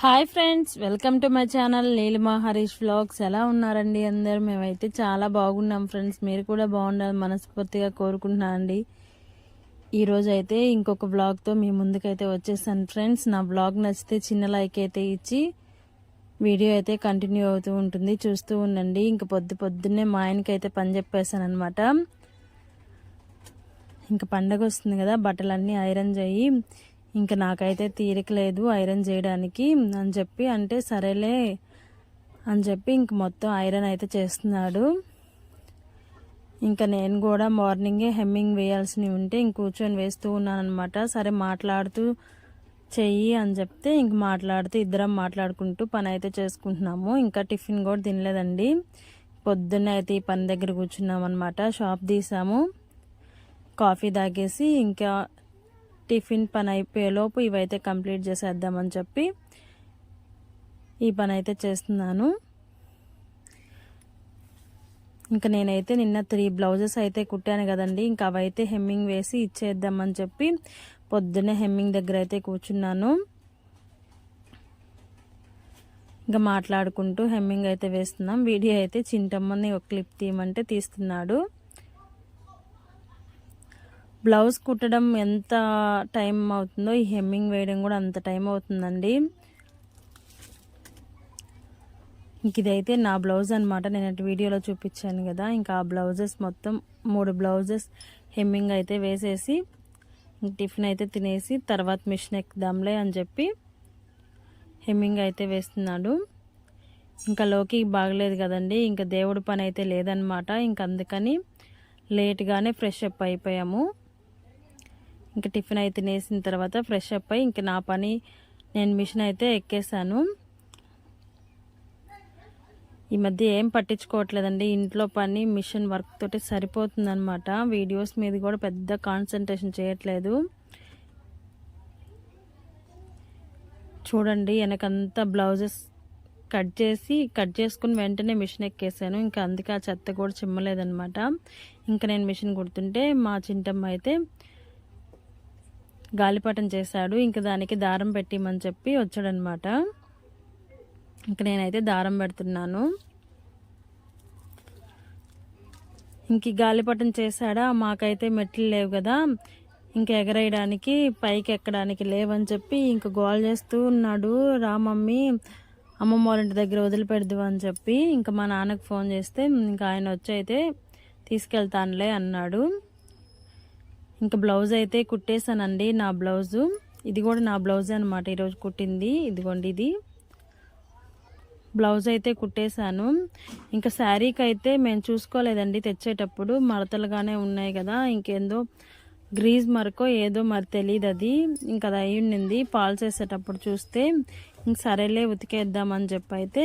Hi friends, welcome to my channel Neelima Harish vlogs. ఎలా ఉన్నారండి అందరు? మేమైతే చాలా బాగున్నాం ఫ్రెండ్స్. మీరు కూడా బాగుండాలని మనస్ఫూర్తిగా కోరుకుంటున్నాను అండి. ఈరోజు అయితే ఇంకొక వ్లాగ్తో మీ ముందుకైతే వచ్చేసాను ఫ్రెండ్స్. నా వ్లాగ్ నచ్చితే చిన్న లైక్ అయితే ఇచ్చి వీడియో అయితే కంటిన్యూ అవుతూ ఉంటుంది, చూస్తూ ఉండండి. ఇంక పొద్దున్నే మా ఆయనకి అయితే పని చెప్పేశాను అనమాట. ఇంక పండగ వస్తుంది కదా, బట్టలన్నీ ఐరన్ చేయి, ఇంకా నాకైతే తీరిక లేదు ఐరన్ చేయడానికి అని చెప్పి, అంటే సరేలే అని చెప్పి ఇంక మొత్తం ఐరన్ అయితే చేస్తున్నాడు. ఇంకా నేను కూడా మార్నింగే హెమ్మింగ్ వేయాల్సినవి ఉంటే ఇంక కూర్చొని వేస్తూ ఉన్నాను అనమాట. సరే మాట్లాడుతూ చెయ్యి అని చెప్తే ఇంక మాట్లాడుతూ ఇద్దరం మాట్లాడుకుంటూ పని అయితే చేసుకుంటున్నాము. ఇంకా టిఫిన్ కూడా తినలేదండి. పొద్దున్నే అయితే ఈ పని దగ్గర కూర్చున్నాం అనమాట. షాప్ తీసాము, కాఫీ తాగేసి ఇంకా టిఫిన్ పని అయిపోయేలోపు ఇవైతే కంప్లీట్ చేసేద్దామని చెప్పి ఈ పని అయితే చేస్తున్నాను. ఇంకా నేనైతే నిన్న 3 బ్లౌజెస్ అయితే కుట్టాను కదండి, ఇంకా అవైతే హెమ్మింగ్ వేసి ఇచ్చేద్దామని చెప్పి పొద్దున్నే హెమ్మింగ్ దగ్గర అయితే కూర్చున్నాను. ఇంకా మాట్లాడుకుంటూ హెమ్మింగ్ అయితే వేస్తున్నాం. వీడియో అయితే చింటమ్మని ఒక క్లిప్ తీయమంటే తీస్తున్నాడు. బ్లౌజ్ కుట్టడం ఎంత టైం అవుతుందో ఈ హెమ్మింగ్ వేయడం కూడా అంత టైం అవుతుందండి. ఇంక ఇదైతే నా బ్లౌజ్ అనమాట, నేను వీడియోలో చూపించాను కదా. ఇంకా ఆ బ్లౌజెస్ మొత్తం 3 బ్లౌజెస్ హెమ్మింగ్ అయితే వేసేసి టిఫిన్ అయితే తినేసి తర్వాత మిషన్ ఎక్కుదాంలే అని చెప్పి హెమ్మింగ్ అయితే వేస్తున్నాడు. ఇంకా లోకి బాగలేదు కదండి, ఇంకా దేవుడి పని అయితే లేదనమాట. ఇంక అందుకని లేట్గానే ఫ్రెష్ అప్ అయిపోయాము. ఇంకా టిఫిన్ అయితే తినేసిన తర్వాత ఫ్రెష్ అప్ అయ్యి ఇంక నా పని నేను మిషన్ అయితే ఎక్కేసాను. ఈ మధ్య ఏం పట్టించుకోవట్లేదండి, ఇంట్లో పని మిషన్ వర్క్ తోటి సరిపోతుందన్నమాట. వీడియోస్ మీద కూడా పెద్ద కాన్సన్ట్రేషన్ చేయట్లేదు. చూడండి వెనకంతా బ్లౌజెస్ కట్ చేసుకుని వెంటనే మిషన్ ఎక్కేసాను. ఇంకా అందుకే ఆ చెత్త కూడా చిమ్మలేదనమాట. ఇంకా నేను మిషన్ కుడుతుంటే మా చింటమ్మ అయితే గాలిపటం చేశాడు. ఇంకా దానికి దారం పెట్టిమని చెప్పి వచ్చాడనమాట. ఇంక నేనైతే దారం పెడుతున్నాను. ఇంక గాలిపటం చేశాడా, మాకైతే మెట్లు లేవు కదా, ఇంక ఎగరేయడానికి పైకి ఎక్కడానికి లేవని చెప్పి ఇంక గోల్ చేస్తూ ఉన్నాడు. రా మమ్మీ అమ్మమ్మ వాళ్ళ ఇంటి దగ్గర వదిలిపెడదు అని చెప్పి ఇంకా మా నాన్నకు ఫోన్ చేస్తే ఇంకా ఆయన వచ్చి అయితే తీసుకెళ్తానులే అన్నాడు. ఇంకా బ్లౌజ్ అయితే కుట్టేశానండి. నా బ్లౌజు ఇది కూడా నా బ్లౌజే అనమాట, ఈరోజు కుట్టింది. ఇదిగోండి ఇది బ్లౌజ్ అయితే కుట్టేశాను. ఇంకా శారీకి అయితే మేము చూసుకోలేదండి, తెచ్చేటప్పుడు మడతలుగానే ఉన్నాయి కదా, ఇంకేందో గ్రీజ్ మరకో ఏదో మరి తెలియదు అది. ఇంకా అది అయి ఉండింది. పాల్స్ వేసేటప్పుడు చూస్తే ఇంక సరేలే ఉతికేద్దామని చెప్పి అయితే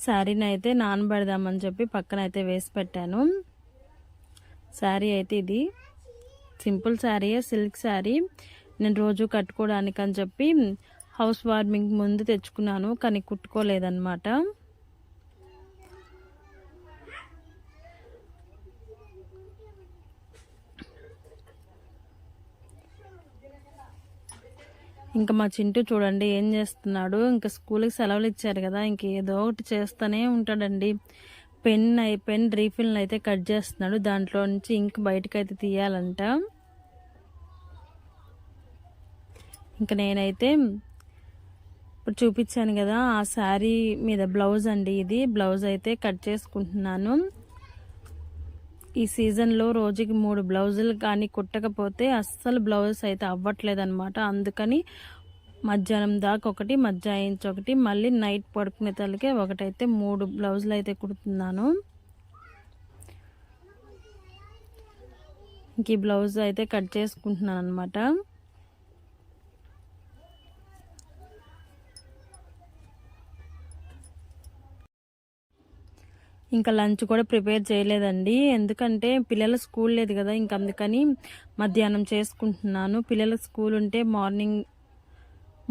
శారీని అయితే నానబెడదామని చెప్పి పక్కన అయితే వేసి పెట్టాను. శారీ అయితే ఇది సింపుల్ శారీయే, సిల్క్ శారీ. నేను రోజు కట్టుకోవడానికి అని చెప్పి హౌస్ వార్మింగ్ ముందు తెచ్చుకున్నాను, కానీ కుట్టుకోలేదన్నమాట. ఇంకా మా చింటూ చూడండి ఏం చేస్తున్నాడు. ఇంకా స్కూల్కి సెలవులు ఇచ్చారు కదా, ఇంక ఏదో ఒకటి చేస్తూనే ఉంటాడండి. పెన్ రీఫిల్ని అయితే కట్ చేస్తున్నాడు, దాంట్లో నుంచి ఇంక్ బయటకైతే తీయాలంట. ఇంకా నేనైతే ఇప్పుడు చూపించాను కదా ఆ శారీ మీద బ్లౌజ్ అండి, ఇది బ్లౌజ్ అయితే కట్ చేసుకుంటున్నాను. ఈ సీజన్లో రోజుకి 3 బ్లౌజులు కానీ కుట్టకపోతే అస్సలు బ్లౌజెస్ అయితే అవ్వట్లేదు అనమాట. అందుకని మధ్యాహ్నం దాకా ఒకటి, మధ్యాహ్నం ఒకటి, మళ్ళీ నైట్ పడుకునే తలకే ఒకటైతే 3 బ్లౌజులు అయితే కుడుతున్నాను. ఇంక ఈ బ్లౌజ్ అయితే కట్ చేసుకుంటున్నాను అనమాట. ఇంకా లంచ్ కూడా ప్రిపేర్ చేయలేదండి, ఎందుకంటే పిల్లల స్కూల్ లేదు కదా, ఇంక అందుకని మధ్యాహ్నం చేసుకుంటున్నాను. పిల్లల స్కూల్ ఉంటే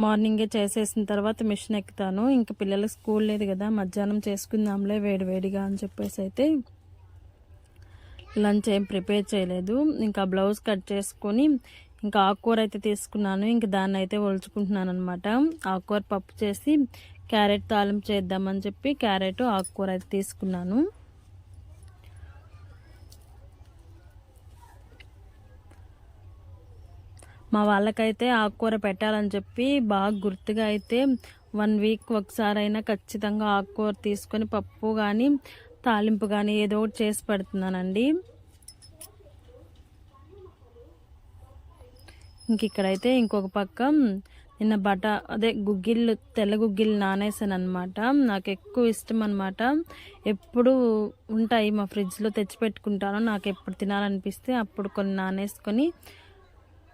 మార్నింగే చేసేసిన తర్వాత మిషన్ ఎక్కుతాను. ఇంకా పిల్లల స్కూల్ లేదు కదా, మధ్యాహ్నం చేసుకుందాంలే వేడివేడిగా అని చెప్పేసి అయితే లంచ్ ఏం ప్రిపేర్ చేయలేదు. ఇంకా బ్లౌజ్ కట్ చేసుకొని ఇంకా ఆకుకూర అయితే తీసుకున్నాను. ఇంకా దాన్ని అయితే ఒలుచుకుంటున్నాను అనమాట. ఆకుకూర పప్పు చేసి క్యారెట్ తాలింపు చేద్దామని చెప్పి క్యారెట్ ఆకుకూర అయితే తీసుకున్నాను. మా వాళ్ళకైతే ఆకుకూర పెట్టాలని చెప్పి బాగా గుర్తుగా అయితే 1 వీక్ ఒకసారైనా ఖచ్చితంగా ఆకుకూర తీసుకొని పప్పు కానీ తాలింపు కానీ ఏదో ఒకటి చేసి పెడుతున్నానండి. ఇంక ఇక్కడైతే ఇంకొక పక్క నిన్న అదే గుగ్గిళ్ళు తెల్ల గుగ్గిళ్ళు నానేసాను అనమాట. నాకు ఎక్కువ ఇష్టం అనమాట. ఎప్పుడు ఉంటాయి మా ఫ్రిడ్జ్లో తెచ్చిపెట్టుకుంటాను. నాకు ఎప్పుడు తినాలనిపిస్తే అప్పుడు కొన్ని నానేసుకొని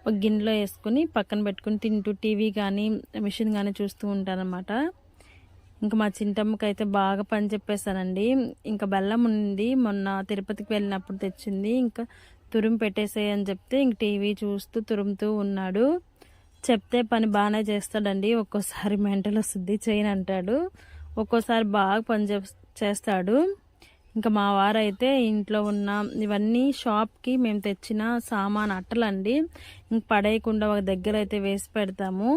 ఒక గిన్నెలో వేసుకొని పక్కన పెట్టుకుని తింటూ టీవీ కానీ మిషన్ కానీ చూస్తూ ఉంటానన్నమాట. ఇంకా మా చింటమ్మకి అయితే బాగా పని చెప్పేశానండి. ఇంకా బెల్లం ఉంది, మొన్న తిరుపతికి వెళ్ళినప్పుడు తెచ్చింది. ఇంకా తురుము పెట్టేసేయని చెప్తే ఇంక టీవీ చూస్తూ తురుముతూ ఉన్నాడు. చెప్తే పని బాగానే చేస్తాడండి. ఒక్కోసారి మెంటల్ వస్తుంది చేయను అంటాడు, ఒక్కోసారి బాగా పని చేస్తాడు. ఇంకా మా వారైతే ఇంట్లో ఉన్న ఇవన్నీ షాప్కి మేము తెచ్చిన సామాన్ అట్టలండి. ఇంక పడేయకుండా ఒక దగ్గర అయితే వేసి పెడతాము.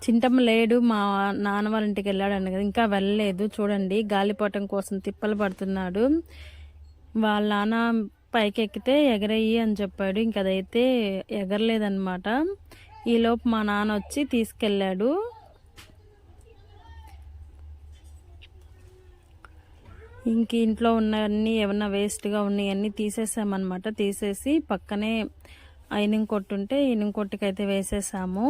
చింటమ్మ లేడు, మా నాన్న వాళ్ళ ఇంటికి వెళ్ళాడండి కదా, ఇంకా వెళ్ళలేదు. చూడండి గాలిపటం కోసం తిప్పలు పడుతున్నాడు. వాళ్ళ నాన్న పైకి ఎక్కితే ఎగరయ్యి అని చెప్పాడు. ఇంక అదైతే ఎగరలేదన్నమాట. ఈలోపు మా నాన్న వచ్చి తీసుకెళ్ళాడు. ఇంక ఇంట్లో ఉన్నవన్నీ ఏమన్నా వేస్ట్గా ఉన్నాయన్నీ తీసేసామన్నమాట. తీసేసి పక్కనే ఐనింగ్ కొట్టుంటే ఈనింగ్ కొట్టుకైతే వేసేసాము.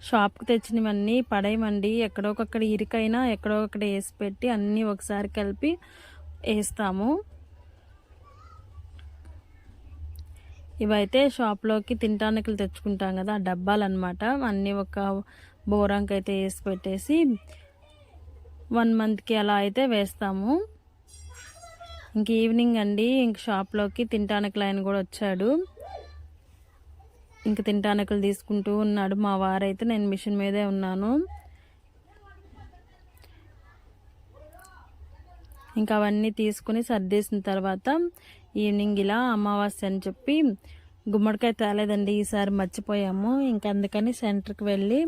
షాప్కి తెచ్చినవన్నీ పడేయమండి. ఎక్కడొకక్కడ ఇరికైనా ఎక్కడో ఒకక్కడ వేసి పెట్టి అన్నీ ఒకసారి కలిపి వేస్తాము. ఇవైతే షాప్లోకి తినటానికి తెచ్చుకుంటాం కదా, ఆ డబ్బాలన్నమాట. అన్నీ ఒక బోరాంకి అయితే వేసి పెట్టేసి 1 మంత్కి అలా అయితే వేస్తాము. ఇంక ఈవినింగ్ అండి, ఇంక షాప్లోకి తినటానికి లైన్ కూడా వచ్చాడు. ఇంక తినటానికలు తీసుకుంటూ ఉన్నాడు మా వారైతే. నేను మిషన్ మీదే ఉన్నాను. ఇంకా అవన్నీ తీసుకుని సర్దేసిన తర్వాత ఈవినింగ్ ఇలా అమావాస్య అని చెప్పి గుమ్మడికాయ తేలేదండి, ఈసారి మర్చిపోయాము. ఇంకా అందుకని సెంటర్కి వెళ్ళి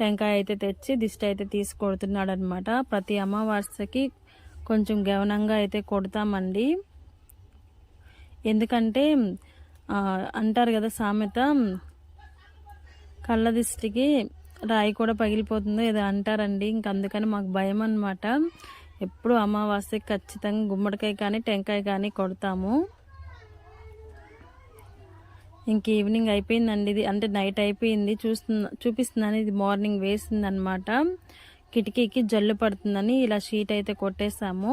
టెంకాయ అయితే తెచ్చి దిష్టి అయితే తీసి కొడుతున్నాడు అనమాట. ప్రతి అమావాస్యకి కొంచెం గవనంగా అయితే కొడతామండి. ఎందుకంటే అంటారు కదా సామెత, కళ్ళ దిష్టికి రాయి కూడా పగిలిపోతుందో ఏదో అంటారండి. ఇంక అందుకని మాకు భయం అనమాట. ఎప్పుడు అమావాస్యకి ఖచ్చితంగా గుమ్మడికాయ కానీ టెంకాయ కానీ కొడతాము. ఇంక ఈవినింగ్ అయిపోయిందండి. ఇది అంటే నైట్ అయిపోయింది. చూపిస్తున్నాను, ఇది మార్నింగ్ వేసిందనమాట. కిటికీకి జల్లు పడుతుందని ఇలా షీట్ అయితే కొట్టేసాము.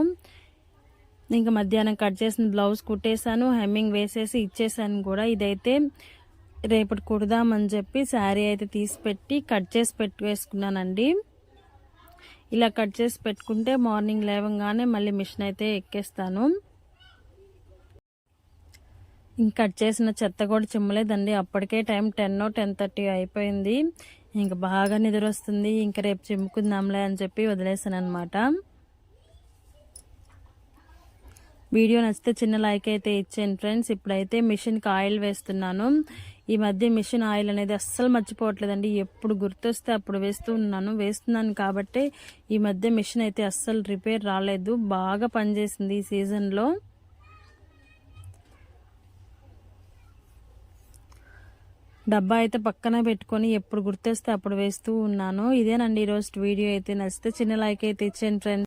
ఇంకా మధ్యాహ్నం కట్ చేసిన బ్లౌజ్ కుట్టేశాను, హెమ్మింగ్ వేసేసి ఇచ్చేసాను కూడా. ఇదైతే రేపటి కుడదామని చెప్పి శారీ అయితే తీసి పెట్టి కట్ చేసి వేసుకున్నానండి. ఇలా కట్ చేసి పెట్టుకుంటే మార్నింగ్ లేవగానే మళ్ళీ మిషన్ అయితే ఎక్కేస్తాను. ఇంక కట్ చేసిన చెత్త కూడా చిమ్మలేదండి. అప్పటికే టైం 10:30 అయిపోయింది. ఇంకా బాగా నిద్ర వస్తుంది. ఇంకా రేపు చిమ్ముకుందాంలే అని చెప్పి వదిలేసాను అనమాట. వీడియో నచ్చితే చిన్న లైక్ అయితే ఇచ్చేయండి ఫ్రెండ్స్. ఇప్పుడైతే మిషన్కి ఆయిల్ వేస్తున్నాను. ఈ మధ్య మిషన్ ఆయిల్ అనేది అస్సలు మర్చిపోవట్లేదండి. ఎప్పుడు గుర్తొస్తే అప్పుడు వేస్తున్నాను కాబట్టి ఈ మధ్య మిషన్ అయితే అస్సలు రిపేర్ రాలేదు. బాగా పనిచేసింది ఈ సీజన్లో. డబ్బా అయితే పక్కన పెట్టుకొని ఎప్పుడు గుర్తొస్తే అప్పుడు వేస్తూ ఉన్నాను. ఇదేనండి ఈరోజు వీడియో అయితే. నచ్చితే చిన్న లైక్ అయితే ఇచ్చేయండి ఫ్రెండ్స్.